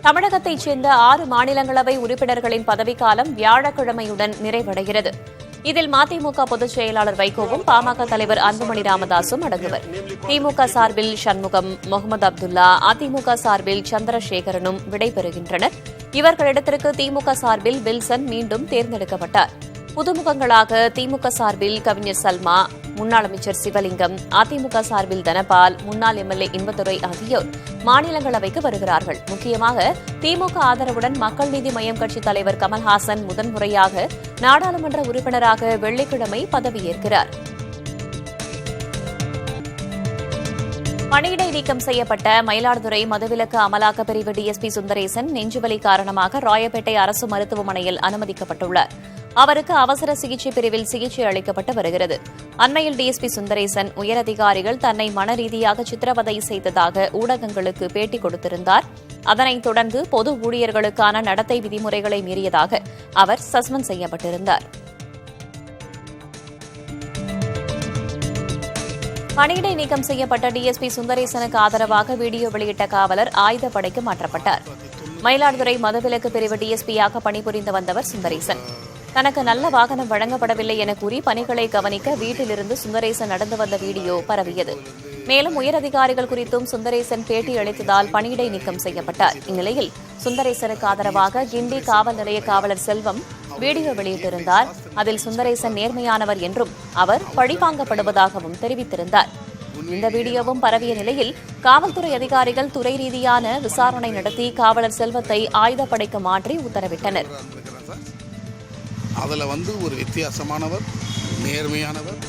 தமிழகத்தைச் சேர்ந்த 6 மாநிலங்களவை உறுப்பினர்களின் பதவிக்காலம் வியாழக்கிழமையுடன் நிறைவடைகிறது. இதில் மதிமுக பொதுச் செயலாளர் வைகோவும் பாமக தலைவர் அன்புமணி ராமதாசும் அடங்குவர். திமுக சார்பில் சண்முகம், முகமது அப்துல்லா, அதிமுக சார்பில் சந்திரசேகரனும் விடைபெறுகின்றனர். இவர்களிடத்திற்கு திமுக சார்பில் வில்சன் மீண்டும் தேர்ந்தெடுக்கப்பட்டார். புதுமுகங்களாக திமுக சார்பில் கவிஞர் சல்மா, முன்னாள் அமைச்சர் சிவலிங்கம், அதிமுக சார்பில் தனபால், முன்னாள் எம்எல்ஏ இன்பதுரை ஆகியோர் மாநிலங்களவைக்கு வருகிறார்கள். முக்கியமாக திமுக ஆதரவுடன் மக்கள் நீதி மய்யம் கட்சித் தலைவர் கமல்ஹாசன் முதன்முறையாக நாடாளுமன்ற உறுப்பினராக வெள்ளிக்கிழமை பதவியேற்கிறார். பணியிடை நீக்கம் செய்யப்பட்ட மயிலாடுதுறை மதுவிலக்கு அமலாக்கப் பிரிவு டிஎஸ்பி சுந்தரேசன் நெஞ்சுவலி காரணமாக ராயப்பேட்டை அரசு மருத்துவமனையில் அனுமதிக்கப்பட்டுள்ளார். அவருக்கு அவசர சிகிச்சை பிரிவில் சிகிச்சை அளிக்கப்பட்டு வருகிறது. அண்மையில் டிஎஸ்பி சுந்தரேசன் உயரதிகாரிகள் தன்னை மனரீதியாக சித்திரவதை செய்ததாக ஊடகங்களுக்கு பேட்டி கொடுத்திருந்தார். அதனைத் தொடர்ந்து பொது ஊழியர்களுக்கான நடத்தை விதிமுறைகளை மீறியதாக அவர் சஸ்பெண்ட் செய்யப்பட்டிருந்தார். பணியிடை நீக்கம் செய்யப்பட்ட டிஎஸ்பி சுந்தரேசனுக்கு ஆதரவாக வீடியோ வெளியிட்ட காவலர் ஆயுதப்படைக்கு மாற்றப்பட்டார். மயிலாடுதுறை மதுவிலக்கு பிரிவு டிஎஸ்பியாக பணிபுரிந்து வந்தவர் சுந்தரேசன். தனக்கு நல்ல வாகனம் வழங்கப்படவில்லை என கூறி பணிகளை கவனிக்க வீட்டிலிருந்து சுந்தரேசன் நடந்து வந்த வீடியோ பரவியது. மேலும் உயரதிகாரிகள் குறித்தும் சுந்தரேசன் பேட்டி அளித்ததால் பணியிடை நீக்கம் செய்யப்பட்டார். இந்நிலையில் சுந்தரேசனுக்கு ஆதரவாக கிண்டி காவல் நிலைய காவலர் செல்வம் வீடியோ வெளியிட்டிருந்தார். அதில் சுந்தரேசன் நேர்மையானவர் என்றும் அவர் பழிவாங்கப்படுவதாகவும் தெரிவித்திருந்தார். இந்த வீடியோவும் பரவிய நிலையில் காவல்துறை அதிகாரிகள் துறை ரீதியான விசாரணை நடத்தி காவலர் செல்வத்தை ஆயுதப்படைக்கு மாற்றி உத்தரவிட்டனர். அதுல ஒரு வித்தியாசமானவர், நேர்மையானவர்.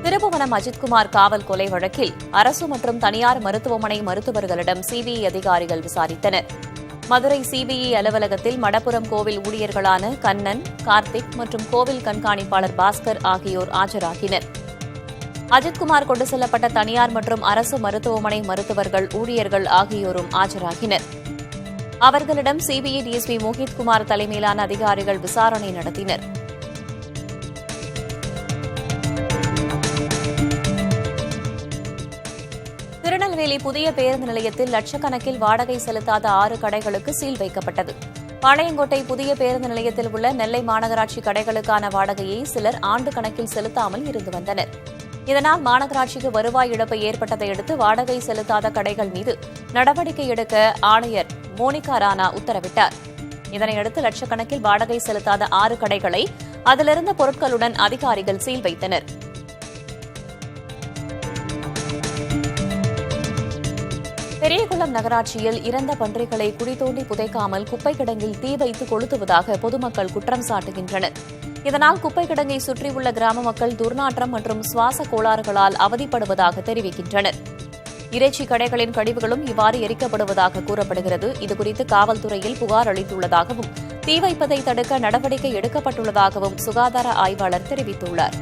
திருப்புவனம் அஜித்குமார் காவல் கொலை வழக்கில் அரசு மற்றும் தனியார் மருத்துவமனை மருத்துவர்களிடம் சிபிஐ அதிகாரிகள் விசாரித்தனர். மதுரை சிபிஐ அலுவலகத்தில் மடப்புரம் கோவில் ஊழியர்களான கண்ணன், கார்த்திக் மற்றும் கோவில் கண்காணிப்பாளர் பாஸ்கர் ஆகியோர் ஆஜராகினர். அஜித்குமார் கொண்டு செல்லப்பட்ட தனியார் மற்றும் அரசு மருத்துவமனை மருத்துவர்கள், ஊழியர்கள் ஆகியோரும் ஆஜராகினர். அவர்களிடம் சிபிஐ டிஎஸ்பி மோஹித்குமார் தலைமையிலான அதிகாரிகள் விசாரணை நடத்தினர். திருநெல்வேலி புதிய பேருந்து நிலையத்தில் லட்சக்கணக்கில் வாடகை செலுத்தாத 6 கடைகளுக்கு சீல் வைக்கப்பட்டது. பாளையங்கோட்டை புதிய பேருந்து நிலையத்தில் உள்ள நெல்லை மாநகராட்சி கடைகளுக்கான வாடகையை சிலர் ஆண்டு கணக்கில் செலுத்தாமல் இருந்து வந்தனர். இதனால் மாநகராட்சிக்கு வருவாய் இழப்பு ஏற்பட்டதை அடுத்து வாடகை செலுத்தாத கடைகள் மீது நடவடிக்கை எடுக்க ஆணையர் மோனிகா ராணா உத்தரவிட்டார். இதனையடுத்து லட்சக்கணக்கில் வாடகை செலுத்தாத 6 கடைகளை அதிலிருந்த பொருட்களுடன் அதிகாரிகள் சீல் வைத்தனர். பெரியகுளம் நகராட்சியில் இறந்த பன்றிகளை குழி தோண்டி புதைக்காமல் குப்பை கிடங்கில் தீ வைத்து கொளுத்துவதாக பொதுமக்கள் குற்றம் சாட்டுகின்றனர். இதனால் குப்பை கிடங்கை சுற்றியுள்ள கிராம மக்கள் துர்நாற்றம் மற்றும் சுவாச கோளாறுகளால் அவதிப்படுவதாக தெரிவிக்கின்றனர். இறைச்சி கடைகளின் கழிவுகளும் இவ்வாறு எரிக்கப்படுவதாக கூறப்படுகிறது. இதுகுறித்து காவல்துறையில் புகார் அளித்துள்ளதாகவும் தீ வைப்பதை தடுக்க நடவடிக்கை எடுக்கப்பட்டுள்ளதாகவும் சுகாதார ஆய்வாளர் தெரிவித்துள்ளார்.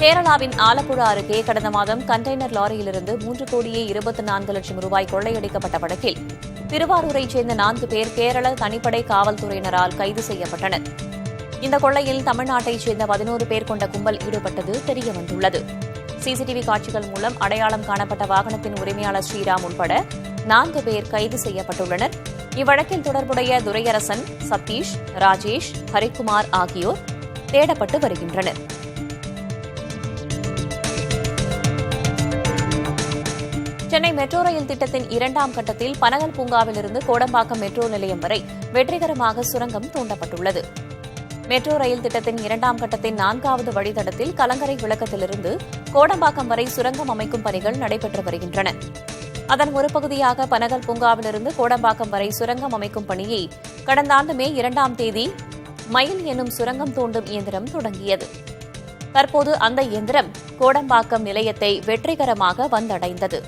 கேரளாவின் ஆலப்புழா அருகே கடந்த மாதம் கண்டெய்னர் லாரியிலிருந்து 3,24,00,000 ரூபாய் கொள்ளையடிக்கப்பட்ட வழக்கில் திருவாரூரைச் சேர்ந்த 4 பேர் கேரள தனிப்படை காவல்துறையினரால் கைது செய்யப்பட்டனர். இந்த கொள்ளையில் தமிழ்நாட்டைச் சேர்ந்த 11 பேர் கொண்ட கும்பல் ஈடுபட்டது தெரியவந்துள்ளது. சிசிடிவி காட்சிகள் மூலம் அடையாளம் காணப்பட்ட வாகனத்தின் உரிமையாளர் ஸ்ரீராம் உட்பட 4 பேர் கைது செய்யப்பட்டுள்ளனர். இவ்வழக்கில் தொடர்புடைய துரையரசன், சதீஷ், ராஜேஷ், ஹரிக்குமார் ஆகியோர் தேடப்பட்டு வருகின்றனர். சென்னை மெட்ரோ ரயில் திட்டத்தின் 2ஆம் கட்டத்தில் பனகல் பூங்காவிலிருந்து கோடம்பாக்கம் மெட்ரோ நிலையம் வரை வெற்றிகரமாக சுரங்கம் தோண்டப்பட்டுள்ளது. மெட்ரோ ரயில் திட்டத்தின் 2ஆம் கட்டத்தின் 4வது வழித்தடத்தில் கலங்கரை விளக்கத்திலிருந்து கோடம்பாக்கம் வரை சுரங்கம் அமைக்கும் பணிகள் நடைபெற்று வருகின்றன. அதன் ஒரு பகுதியாக பனகல் பூங்காவிலிருந்து கோடம்பாக்கம் வரை சுரங்கம் அமைக்கும் பணியை கடந்த ஆண்டு மே 2ஆம் தேதி மயில் எனும் சுரங்கம் தோண்டும் இயந்திரம் தொடங்கியது. தற்போது அந்த இயந்திரம் கோடம்பாக்கம் நிலையத்தை வெற்றிகரமாக வந்தடைந்தது.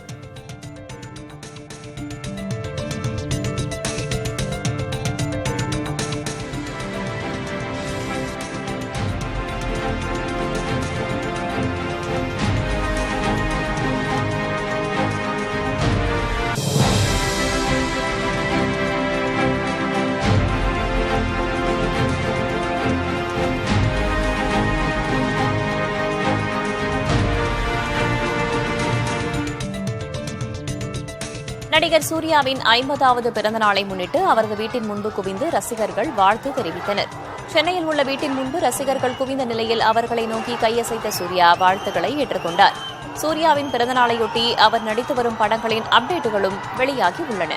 நடிகர் சூர்யாவின் 50வது பிறந்த நாளை முன்னிட்டு அவரது வீட்டின் முன்பு குவிந்து ரசிகர்கள் வாழ்த்து தெரிவித்தனர். சென்னையில் உள்ள வீட்டின் முன்பு ரசிகர்கள் குவிந்த நிலையில் அவர்களை நோக்கி கையசைத்த சூர்யா வாழ்த்துக்களை ஏற்றுக்கொண்டார். சூர்யாவின் பிறந்தநாளையொட்டி அவர் நடித்து வரும் படங்களின் அப்டேட்டுகளும் வெளியாகி உள்ளன.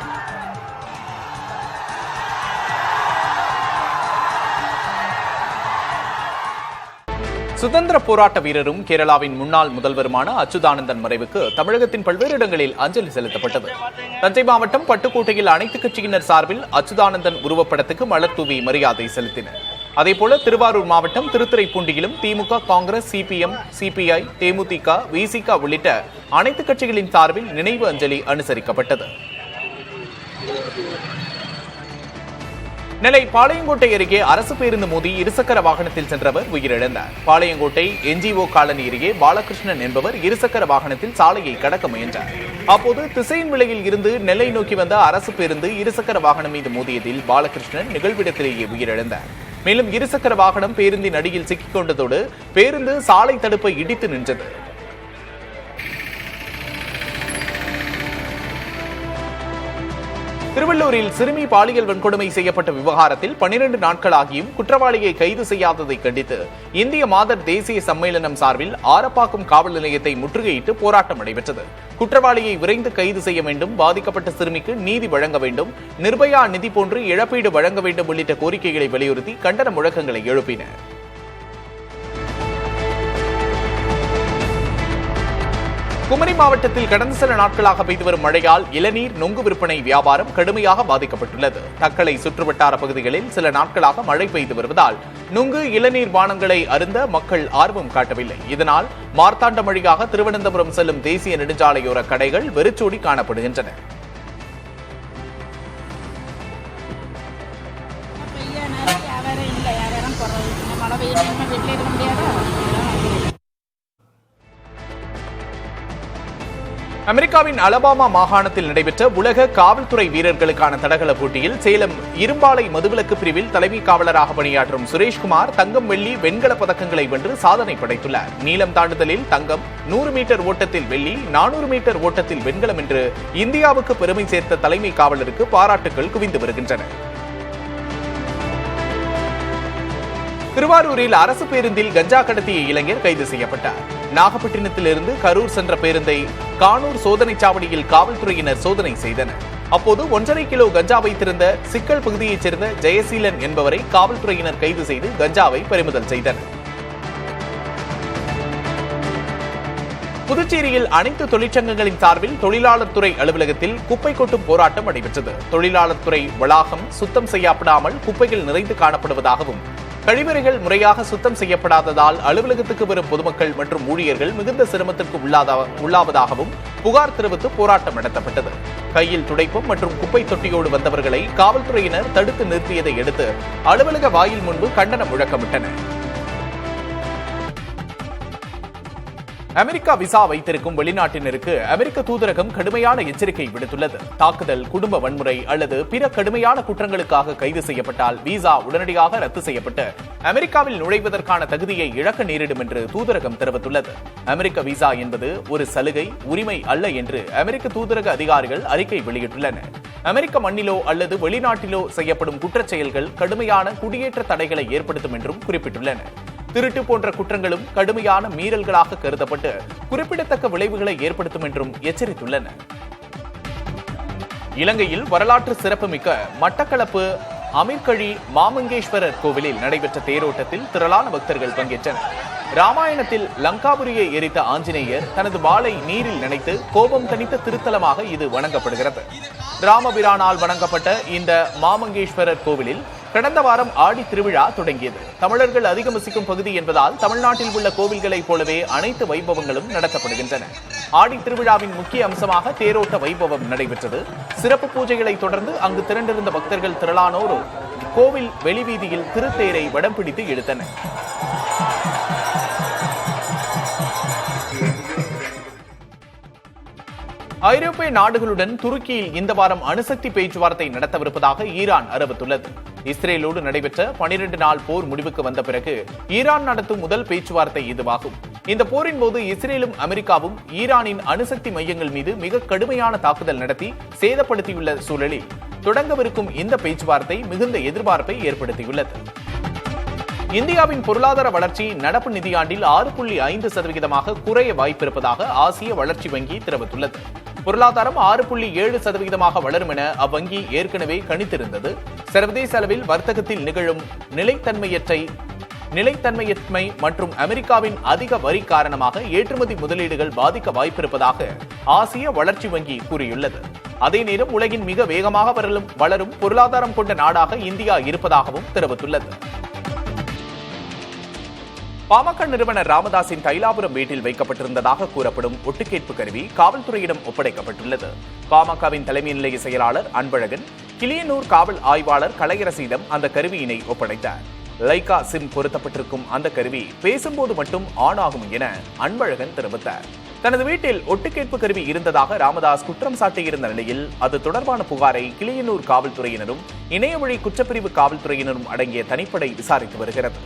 சுதந்திர போராட்ட வீரரும் கேரளாவின் முன்னாள் முதல்வருமான அச்சுதானந்தன் மறைவுக்கு தமிழகத்தின் பல்வேறு இடங்களில் அஞ்சலி செலுத்தப்பட்டது. தஞ்சை மாவட்டம் பட்டுக்கோட்டையில் அனைத்துக் கட்சியினர் சார்பில் அச்சுதானந்தன் உருவப்படத்துக்கு மலர் தூவி மரியாதை செலுத்தினர். அதேபோல திருவாரூர் மாவட்டம் திருத்துறைப்பூண்டியிலும் திமுக, காங்கிரஸ், சிபிஎம், சிபிஐ, தேமுதிக, விசிக உள்ளிட்ட அனைத்துக் கட்சிகளின் சார்பில் நினைவு அஞ்சலி அனுசரிக்கப்பட்டது. நெல்லை பாளையங்கோட்டை அருகே அரசு பேருந்து மோதி இருசக்கர வாகனத்தில் சென்றவர் உயிரிழந்தார். பாளையங்கோட்டை என்ஜிஓ காலனி அருகே பாலகிருஷ்ணன் என்பவர் இருசக்கர வாகனத்தில் சாலையை கடக்க முயன்றார். அப்போது திசையின் விலையில் இருந்து நெல்லை நோக்கி வந்த அரசு பேருந்து இருசக்கர வாகனம் மீது மோதியதில் பாலகிருஷ்ணன் நிகழ்விடத்திலேயே உயிரிழந்தார். மேலும் இருசக்கர வாகனம் பேருந்தின் அடியில் சிக்கிக் கொண்டதோடு பேருந்து சாலை தடுப்பை இடித்து நின்றது. திருவள்ளூரில் சிறுமி பாலியல் வன்கொடுமை செய்யப்பட்ட விவகாரத்தில் 12 நாட்களாகியும் குற்றவாளியை கைது செய்யாததை கண்டித்து இந்திய மாதர் தேசிய சம்மேளனம் சார்பில் ஆரப்பாக்கம் காவல் நிலையத்தை முற்றுகையிட்டு போராட்டம் நடைபெற்றது. குற்றவாளியை விரைந்து கைது செய்ய வேண்டும், பாதிக்கப்பட்ட சிறுமிக்கு நீதி வழங்க வேண்டும், நிர்பயா நிதி போன்று இழப்பீடு வழங்க வேண்டும் உள்ளிட்ட கோரிக்கைகளை வலியுறுத்தி கண்டன முழக்கங்களை எழுப்பினர். குமரி மாவட்டத்தில் கடந்த சில நாட்களாக பெய்து வரும் மழையால் இளநீர், நொங்கு விற்பனை வியாபாரம் கடுமையாக பாதிக்கப்பட்டுள்ளது. தக்கலை சுற்றுவட்டார பகுதிகளில் சில நாட்களாக மழை பெய்து வருவதால் நுங்கு, இளநீர் பானங்களை அருந்த மக்கள் ஆர்வம் காட்டவில்லை. இதனால் மார்த்தாண்டம் வழியாக திருவனந்தபுரம் செல்லும் தேசிய நெடுஞ்சாலையோர கடைகள் வெறிச்சோடி காணப்படுகின்றன. அமெரிக்காவின் அலபாமா மாகாணத்தில் நடைபெற்ற உலக காவல்துறை வீரர்களுக்கான தடகள போட்டியில் சேலம் இரும்பாலை மதுவிலக்கு பிரிவில் தலைமை காவலராக பணியாற்றும் சுரேஷ்குமார் தங்கம், வெள்ளி, வெண்கல பதக்கங்களை வென்று சாதனை படைத்துள்ளார். நீளம் தாண்டுதலில் தங்கம், 100 மீட்டர் ஓட்டத்தில் வெள்ளி, 400 மீட்டர் ஓட்டத்தில் வெண்கலம் என்று இந்தியாவுக்கு பெருமை சேர்த்த தலைமை காவலருக்கு பாராட்டுகள் குவிந்து வருகின்றன. திருவாரூரில் அரசு பேருந்தில் கஞ்சா கடத்திய இளைஞர் கைது செய்யப்பட்டார். நாகப்பட்டினத்திலிருந்து கரூர் சென்ற பேருந்தை கானூர் சோதனைச் சாவடியில் காவல்துறையினர் சோதனை செய்தனர். அப்போது 1.5 கிலோ கஞ்சா வைத்திருந்த சிக்கல் பகுதியைச் சேர்ந்த ஜெயசீலன் என்பவரை காவல்துறையினர் கைது செய்து கஞ்சாவை பறிமுதல் செய்தனர். புதுச்சேரியில் அனைத்து தொழிற்சங்கங்களின் சார்பில் தொழிலாளர் துறை அலுவலகத்தில் குப்பை கொட்டும் போராட்டம் நடைபெற்றது. தொழிலாளர் துறை வளாகம் சுத்தம் செய்யப்படாமல் குப்பைகள் நிறைந்து காணப்படுவதாகவும், கழிவறைகள் முறையாக சுத்தம் செய்யப்படாததால் அலுவலகத்துக்கு வரும் பொதுமக்கள் மற்றும் ஊழியர்கள் மிகுந்த சிரமத்திற்கு உள்ளாவதாகவும் புகார் தெரிவித்து போராட்டம் நடத்தப்பட்டது. கையில் துடைப்பம் மற்றும் குப்பை தொட்டியோடு வந்தவர்களை காவல்துறையினர் தடுத்து நிறுத்தியதை அடுத்து அலுவலக வாயில் முன்பு கண்டன முழக்கமிட்டனர். அமெரிக்கா விசா வைத்திருக்கும் வெளிநாட்டினருக்கு அமெரிக்க தூதரகம் கடுமையான எச்சரிக்கை விடுத்துள்ளது. தாக்குதல், குடும்ப வன்முறை அல்லது பிற கடுமையான குற்றங்களுக்காக கைது செய்யப்பட்டால் விசா உடனடியாக ரத்து செய்யப்பட்டு அமெரிக்காவில் நுழைவதற்கான தகுதியை இழக்க நேரிடும் என்று தூதரகம் தெரிவித்துள்ளது. அமெரிக்க விசா என்பது ஒரு சலுகை, உரிமை அல்ல என்று அமெரிக்க தூதரக அதிகாரிகள் அறிக்கை வெளியிட்டுள்ளனர். அமெரிக்க மண்ணிலோ அல்லது வெளிநாட்டிலோ செய்யப்படும் குற்றச் செயல்கள் கடுமையான குடியேற்ற தடைகளை ஏற்படுத்தும் என்றும் குறிப்பிட்டுள்ளனர். திருட்டு போன்ற குற்றங்களும் கடுமையான மீறல்களாக கருதப்பட்டு குறிப்பிடத்தக்க விளைவுகளை ஏற்படுத்தும் என்றும் எச்சரித்துள்ளனர். இலங்கையில் வரலாற்று சிறப்புமிக்க மட்டக்களப்பு அமீர்கழி மாமங்கேஸ்வரர் கோவிலில் நடைபெற்ற தேரோட்டத்தில் திரளான பக்தர்கள் பங்கேற்றனர். ராமாயணத்தில் லங்காபுரியை எரித்த ஆஞ்சநேயர் தனது வாளை நீரில் நனைத்து கோபம் தணித்த திருத்தலமாக இது வணங்கப்படுகிறது. ராமபிரானால் வணங்கப்பட்ட இந்த மாமங்கேஸ்வரர் கோவிலில் கடந்த வாரம் ஆடி திருவிழா தொடங்கியது. தமிழர்கள் அதிகம் வசிக்கும் பகுதி என்பதால் தமிழ்நாட்டில் உள்ள கோவில்களைப் போலவே அனைத்து வைபவங்களும் நடத்தப்படுகின்றன. ஆடி திருவிழாவின் முக்கிய அம்சமாக தேரோட்ட வைபவம் நடைபெற்றது. சிறப்பு பூஜைகளை தொடர்ந்து அங்கு திரண்டிருந்த பக்தர்கள் திரளானோர் கோவில் வெளிவீதியில் திருத்தேரை வடம் பிடித்து இழுத்தனர். ஐரோப்பிய நாடுகளுடன் துருக்கியில் இந்த வாரம் அணுசக்தி பேச்சுவார்த்தை நடத்தவிருப்பதாக ஈரான் அறிவித்துள்ளது. இஸ்ரேலோடு நடைபெற்ற 12 நாள் போர் முடிவுக்கு வந்த பிறகு ஈரான் நடத்தும் முதல் பேச்சுவார்த்தை இதுவாகும். இந்த போரின் போது இஸ்ரேலும் அமெரிக்காவும் ஈரானின் அணுசக்தி மையங்கள் மீது மிக கடுமையான தாக்குதல் நடத்தி சேதப்படுத்தியுள்ள சூழலில் தொடங்கவிருக்கும் இந்த பேச்சுவார்த்தை மிகுந்த எதிர்பார்ப்பை ஏற்படுத்தியுள்ளது. இந்தியாவின் பொருளாதார வளர்ச்சி நடப்பு நிதியாண்டில் 6.5% குறைய வாய்ப்பிருப்பதாக ஆசிய வளர்ச்சி வங்கி தெரிவித்துள்ளது. பொருளாதாரம் 6.7% வளரும் என அவ்வங்கி ஏற்கனவே கணித்திருந்தது. சர்வதேச அளவில் வர்த்தகத்தில் நிகழும் நிலைத்தன்மையின்மை மற்றும் அமெரிக்காவின் அதிக வரி காரணமாக ஏற்றுமதி முதலீடுகள் பாதிக்க வாய்ப்பிருப்பதாக ஆசிய வளர்ச்சி வங்கி கூறியுள்ளது. அதே நேரம் உலகின் மிக வேகமாக வளரும் பொருளாதாரம் கொண்ட நாடாக இந்தியா இருப்பதாகவும் தெரிவித்துள்ளது. பாமக நிறுவனர் ராமதாசின் தைலாபுரம் வீட்டில் வைக்கப்பட்டிருந்ததாக கூறப்படும் ஒட்டுக்கேட்பு கருவி காவல்துறையிடம் ஒப்படைக்கப்பட்டுள்ளது. பாமகவின் தலைமை நிலைய செயலாளர் அன்பழகன் கிளியனூர் காவல் ஆய்வாளர் கலையரசியிடம் அந்த கருவியினை ஒப்படைத்தார். லைகா சிம் பொருத்தப்பட்டிருக்கும் அந்த கருவி பேசும்போது மட்டும் ஆன் ஆகும் என அன்பழகன் தெரிவித்தார். தனது வீட்டில் ஒட்டுக்கேட்பு கருவி இருந்ததாக ராமதாஸ் குற்றம் சாட்டியிருந்த நிலையில் அது தொடர்பான புகாரை கிளியனூர் காவல்துறையினரும் இணையவழி குற்றப்பிரிவு காவல்துறையினரும் அடங்கிய தனிப்படை விசாரித்து வருகிறது.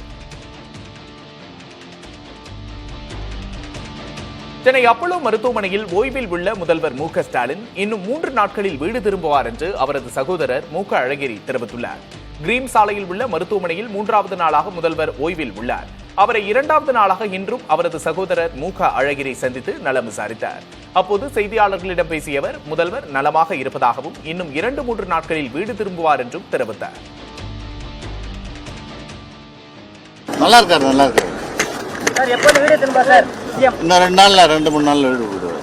சென்னை அப்போலோ மருத்துவமனையில் ஓய்வில் உள்ள முதல்வர் மு.க. ஸ்டாலின் இன்னும் 3 நாட்களில் வீடு திரும்புவார் என்று அவரது சகோதரர் மு.க. அழகிரி தெரிவித்துள்ளார். கிரீம் சாலையில் உள்ள மருத்துவமனையில் 3வது நாளாக முதல்வர் ஓய்வில் உள்ளார். அவரை 2வது நாளாக இன்றும் அவரது சகோதரர் மு.க. அழகிரி சந்தித்து நலம் விசாரித்தார். அப்போது செய்தியாளர்களிடம் பேசிய அவர் முதல்வர் நலமாக இருப்பதாகவும் இன்னும் 2-3 நாட்களில் வீடு திரும்புவார் என்றும் தெரிவித்தார். நல்லா இருக்காரு. சார் எப்போது வீடு திரும்ப சார்? இன்னும் 2 நாள்ல 2-3 நாள்ல வீடு போடுவார்.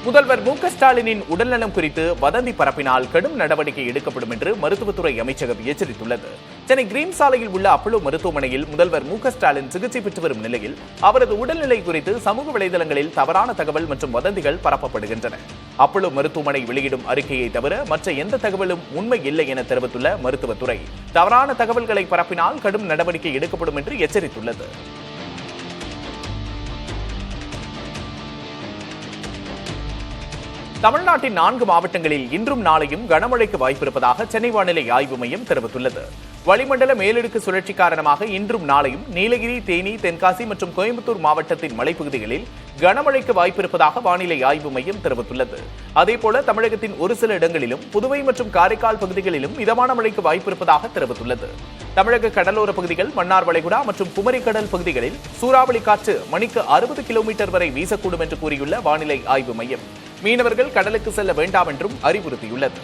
முதல்வர் மு.க. ஸ்டாலினின் உடல்நலம் குறித்து வதந்தி பரப்பினால் கடும் நடவடிக்கை எடுக்கப்படும் என்று மருத்துவத்துறை அமைச்சகம் எச்சரித்துள்ளது. சென்னை கிரீன் சாலையில் உள்ள அப்போலோ மருத்துவமனையில் முதல்வர் மு.க. ஸ்டாலின் சிகிச்சை பெற்று வரும் நிலையில் அவரது உடல்நிலை குறித்து சமூக வலைதளங்களில் தவறான தகவல் மற்றும் வதந்திகள் பரப்பப்படுகின்றன. அப்போலோ மருத்துவமனை வெளியிடும் அறிக்கையை தவிர மற்ற எந்த தகவலும் உண்மை இல்லை என தெரிவித்துள்ள மருத்துவத்துறை தவறான தகவல்களை பரப்பினால் கடும் நடவடிக்கை எடுக்கப்படும் என்று எச்சரித்துள்ளது. தமிழ்நாட்டின் 4 மாவட்டங்களில் இன்றும் நாளையும் கனமழைக்கு வாய்ப்பிருப்பதாக சென்னை வானிலை ஆய்வு மையம் தெரிவித்துள்ளது. வளிமண்டல மேலடுக்கு சுழற்சி காரணமாக இன்றும் நாளையும் நீலகிரி, தேனி, தென்காசி மற்றும் கோயம்புத்தூர் மாவட்டத்தின் மலைப்பகுதிகளில் கனமழைக்கு வாய்ப்பிருப்பதாக வானிலை ஆய்வு மையம் தெரிவித்துள்ளது. அதேபோல தமிழகத்தின் ஒரு சில இடங்களிலும் புதுவை மற்றும் காரைக்கால் பகுதிகளிலும் மிதமான மழைக்கு வாய்ப்பிருப்பதாக தெரிவித்துள்ளது. தமிழக கடலோர பகுதிகள், மன்னார் வளைகுடா மற்றும் குமரி கடல் பகுதிகளில் சூறாவளி காற்று மணிக்கு 60 கிலோமீட்டர் வரை வீசக்கூடும் என்று கூறியுள்ள வானிலை ஆய்வு மையம் மீனவர்கள் கடலுக்கு செல்ல வேண்டாம் என்றும் அறிவுறுத்தியுள்ளது.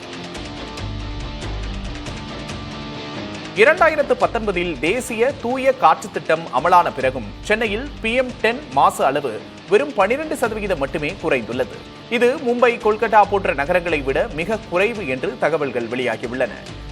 2019 தேசிய தூய காற்று திட்டம் அமலான பிறகும் சென்னையில் PM10 மாசு அளவு வெறும் 12% மட்டுமே குறைந்துள்ளது. இது மும்பை, கொல்கத்தா போன்ற நகரங்களை விட மிக குறைவு என்று தகவல்கள் வெளியாகியுள்ளன.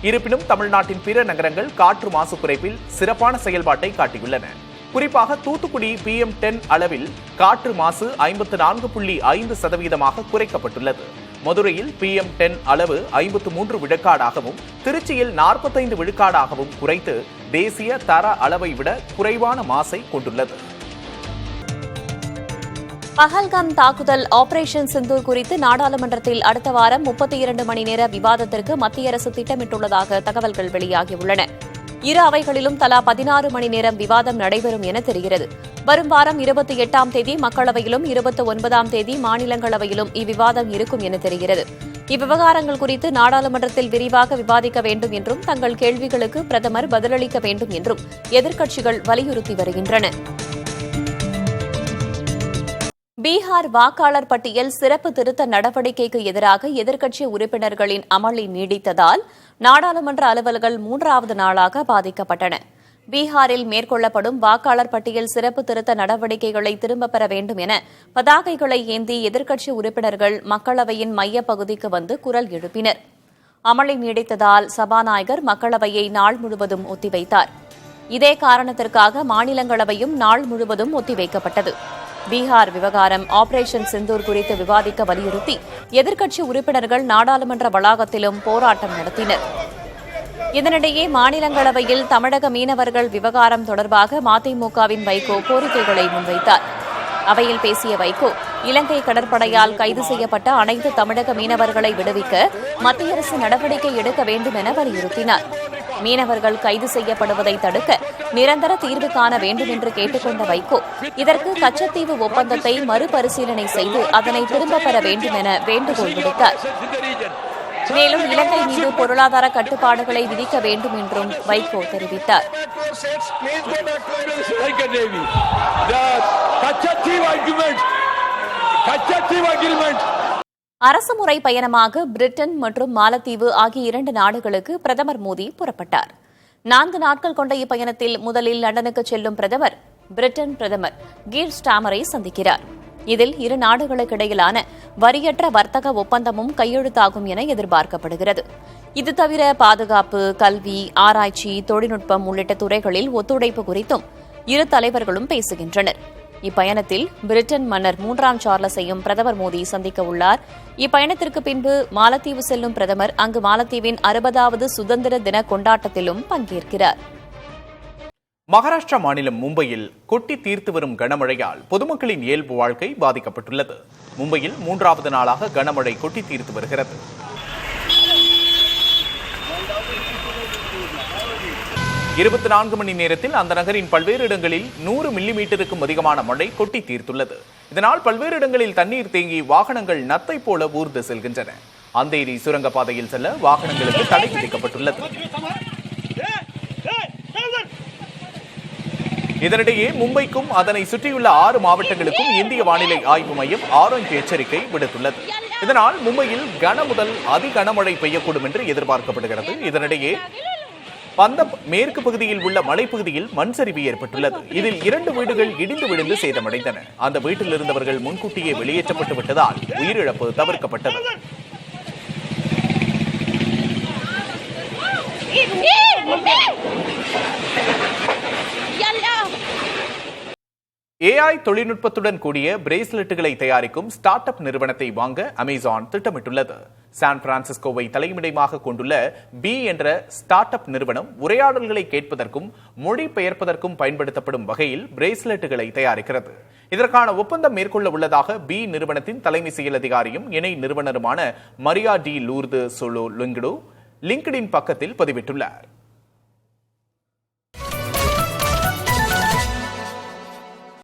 இருப்பினும் தமிழ்நாட்டின் பிற நகரங்கள் காற்று மாசு குறைப்பில் சிறப்பான செயல்பாட்டை காட்டியுள்ளன. குறிப்பாக தூத்துக்குடி PM10 அளவில் காற்று மாசு 54.5% குறைக்கப்பட்டுள்ளது. மதுரையில் PM10 அளவு 53 விழுக்காடாகவும் திருச்சியில் 45 விழுக்காடாகவும் குறைத்து தேசிய தர அளவை விட குறைவான மாசை கொண்டுள்ளது. பஹல்காம் தாக்குதல் ஆபரேஷன் சிந்தூர் குறித்து நாடாளுமன்றத்தில் அடுத்த வாரம் 32 மணி நேர விவாதத்திற்கு மத்திய அரசு திட்டமிட்டுள்ளதாக தகவல்கள் வெளியாகியுள்ளன. இரு அவைகளிலும் தலா 16 மணி நேரம் விவாதம் நடைபெறும் என தெரிகிறது. வரும் வாரம் 28ஆம் தேதி மக்களவையிலும் 29ஆம் தேதி மாநிலங்களவையிலும் இவ்விவாதம் இருக்கும் என தெரிகிறது. இவ்விவகாரங்கள் குறித்து நாடாளுமன்றத்தில் விரிவாக விவாதிக்க வேண்டும் என்றும் தங்கள் கேள்விகளுக்கு பிரதமர் பதிலளிக்க வேண்டும் என்றும் எதிர்க்கட்சிகள் வலியுறுத்தி வருகின்றன. பீகார் வாக்காளர் பட்டியல் சிறப்பு திருத்த நடவடிக்கைக்கு எதிராக எதிர்க்கட்சி உறுப்பினர்களின் அமளி நீடித்ததால் நாடாளுமன்ற அலுவல்கள் 3வது நாளாக பாதிக்கப்பட்டன. பீகாரில் மேற்கொள்ளப்படும் வாக்காளர் பட்டியல் சிறப்பு திருத்த நடவடிக்கைகளை திரும்பப் பெற வேண்டும் என பதாகைகளை ஏந்தி எதிர்க்கட்சி உறுப்பினர்கள் மக்களவையின் மையப்பகுதிக்கு வந்து குரல் எழுப்பினர். அமளி நீடித்ததால் சபாநாயகர் மக்களவையை நாள் முழுவதும் ஒத்திவைத்தார். இதே காரணத்திற்காக மாநிலங்களவையும் நாள் முழுவதும் ஒத்திவைக்கப்பட்டது. பீகார் விவகாரம் ஆபரேஷன் சிந்தூர் குறித்து விவாதிக்க வலியுறுத்தி எதிர்க்கட்சி உறுப்பினர்கள் நாடாளுமன்ற வளாகத்திலும் போராட்டம் நடத்தினர். இதனிடையே மாநிலங்களவையில் தமிழக மீனவர்கள் விவகாரம் தொடர்பாக மதிமுகவின் வைகோ கோரிக்கைகளை முன்வைத்தார். அவையில் பேசிய வைகோ, இலங்கை கடற்படையால் கைது செய்யப்பட்ட அனைத்து தமிழக மீனவர்களை விடுவிக்க மத்திய அரசு நடவடிக்கை எடுக்க வேண்டும் என வலியுறுத்தினார். மீனவர்கள் கைது செய்யப்படுவதை தடுக்க நிரந்தர தீர்வு காண வேண்டும் என்று கேட்டுக்கொண்ட வைகோ இதற்கு கச்சத்தீவு ஒப்பந்தத்தை மறுபரிசீலனை செய்து அதனை திரும்பப் பெற வேண்டும் என வேண்டுகோள் விடுத்தார். மேலும் இலங்கை மீது பொருளாதார கட்டுப்பாடுகளை விதிக்க வேண்டும் என்றும் வைகோ தெரிவித்தார். அரசுமுறை பயணமாக பிரிட்டன் மற்றும் மாலத்தீவு ஆகிய 2 நாடுகளுக்கு பிரதமர் மோடி புறப்பட்டார். 4 நாட்கள் கொண்ட இப்பயணத்தில் முதலில் லண்டனுக்கு செல்லும் பிரதமர் பிரிட்டன் பிரதமர் கீர் ஸ்டாமரை சந்திக்கிறார். இதில் 2 நாடுகளுக்கிடையிலான வரியற்ற வர்த்தக ஒப்பந்தமும் கையெழுத்தாகும் என எதிர்பார்க்கப்படுகிறது. இது தவிர பாதுகாப்பு, கல்வி, ஆராய்ச்சி, தொழில்நுட்பம் உள்ளிட்ட துறைகளில் ஒத்துழைப்பு குறித்தும் இரு தலைவர்களும் பேசுகின்றனர். இப்பயணத்தில் பிரிட்டன் மன்னர் 3ஆம் சார்லஸையும் பிரதமர் மோடி சந்திக்க உள்ளார். இப்பயணத்திற்கு பின்பு மாலத்தீவு செல்லும் பிரதமர் அங்கு மாலத்தீவின் 60வது சுதந்திர தின கொண்டாட்டத்திலும் பங்கேற்கிறார். மகாராஷ்டிரா மாநிலம் மும்பையில் கொட்டி தீர்த்து வரும் கனமழையால் பொதுமக்களின் இயல்பு வாழ்க்கை பாதிக்கப்பட்டுள்ளது. மும்பையில் 3வது நாளாக கனமழை கொட்டி தீர்த்து வருகிறது. இருபத்தி 4 மணி நேரத்தில் அந்த நகரின் பல்வேறு இடங்களில் 100 மில்லிமீட்டருக்கும் அதிகமான மழை கொட்டி தீர்த்துள்ளது. இதனால் பல்வேறு இடங்களில் தண்ணீர் தேங்கி வாகனங்கள் நத்தை போல ஊர்ந்து செல்கின்றன. அந்தேரி சுரங்கப்பாதையில் செல்ல வாகனங்களுக்கு தடை விதிக்கப்பட்டுள்ளது. இதனிடையே மும்பைக்கும் அதனை சுற்றியுள்ள 6 மாவட்டங்களுக்கும் இந்திய வானிலை ஆய்வு மையம் ஆரஞ்சு எச்சரிக்கை விடுத்துள்ளது. இதனால் மும்பையில் கன முதல் அதி கனமழை பெய்யக்கூடும் என்று எதிர்பார்க்கப்படுகிறது. இதனிடையே பந்தப் மேற்கு பகுதியில் உள்ள மலைப்பகுதியில் மண் சரிவு ஏற்பட்டுள்ளது. இதில் 2 வீடுகள் இடிந்து விழுந்து சேதமடைந்தன. அந்த வீட்டில் இருந்தவர்கள் முன்கூட்டியே வெளியேற்றப்பட்டு விட்டதால் உயிரிழப்பு தவிர்க்கப்பட்டது. AI தொழில்நுட்பத்துடன் கூடிய பிரேஸ்லெட்டுகளை தயாரிக்கும் ஸ்டார்ட் அப் நிறுவனத்தை வாங்க அமேசான் திட்டமிட்டுள்ளது. சான் பிரான்சிஸ்கோவை தலைமையிடமாக கொண்டுள்ள பி என்ற ஸ்டார்ட் அப் நிறுவனம் உரையாடல்களை கேட்பதற்கும் மொழிபெயர்ப்பதற்கும் பயன்படுத்தப்படும் வகையில் பிரேஸ்லெட்டுகளை தயாரிக்கிறது. இதற்கான ஒப்பந்தம் மேற்கொள்ள உள்ளதாக பி நிறுவனத்தின் தலைமை செயல் அதிகாரியும் இணை நிறுவனருமான Maria de Lourdes Solo LinkedIn பக்கத்தில் பதிவிட்டுள்ளார்.